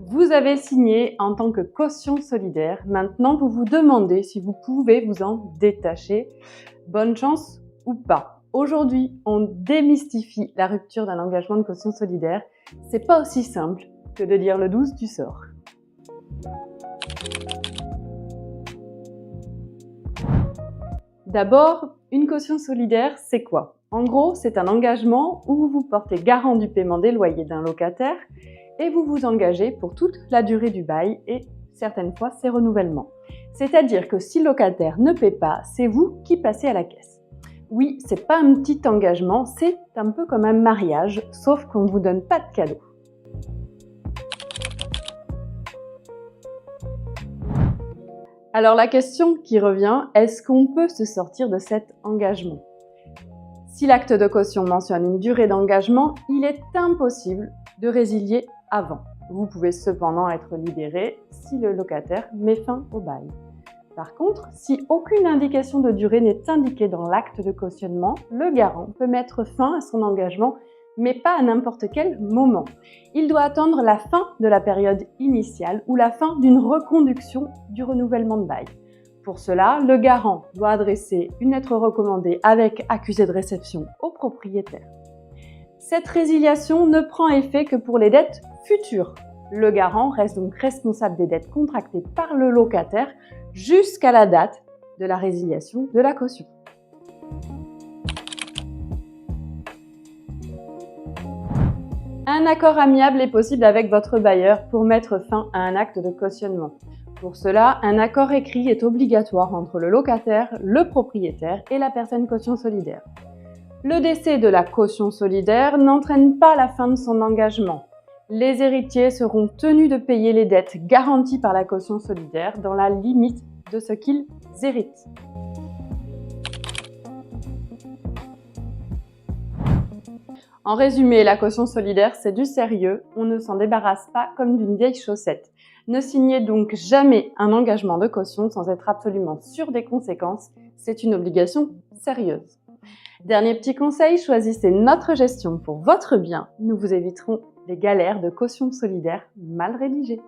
Vous avez signé en tant que caution solidaire. Maintenant, vous vous demandez si vous pouvez vous en détacher. Bonne chance ou pas. Aujourd'hui, on démystifie la rupture d'un engagement de caution solidaire. C'est pas aussi simple que de lire le 12 du sort. D'abord, une caution solidaire, c'est quoi? En gros, c'est un engagement où vous vous portez garant du paiement des loyers d'un locataire et vous vous engagez pour toute la durée du bail et certaines fois ses renouvellements. C'est-à-dire que si le locataire ne paie pas, c'est vous qui passez à la caisse. Oui, c'est pas un petit engagement, c'est un peu comme un mariage, sauf qu'on ne vous donne pas de cadeau. Alors la question qui revient, est-ce qu'on peut se sortir de cet engagement? Si l'acte de caution mentionne une durée d'engagement, il est impossible de résilier avant. Vous pouvez cependant être libéré si le locataire met fin au bail. Par contre, si aucune indication de durée n'est indiquée dans l'acte de cautionnement, le garant peut mettre fin à son engagement, mais pas à n'importe quel moment. Il doit attendre la fin de la période initiale ou la fin d'une reconduction du renouvellement de bail. Pour cela, le garant doit adresser une lettre recommandée avec accusé de réception au propriétaire. Cette résiliation ne prend effet que pour les dettes futures. Le garant reste donc responsable des dettes contractées par le locataire jusqu'à la date de la résiliation de la caution. Un accord amiable est possible avec votre bailleur pour mettre fin à un acte de cautionnement. Pour cela, un accord écrit est obligatoire entre le locataire, le propriétaire et la personne caution solidaire. Le décès de la caution solidaire n'entraîne pas la fin de son engagement. Les héritiers seront tenus de payer les dettes garanties par la caution solidaire dans la limite de ce qu'ils héritent. En résumé, la caution solidaire, c'est du sérieux, on ne s'en débarrasse pas comme d'une vieille chaussette. Ne signez donc jamais un engagement de caution sans être absolument sûr des conséquences, c'est une obligation sérieuse. Dernier petit conseil, choisissez notre gestion pour votre bien, nous vous éviterons les galères de caution solidaire mal rédigées.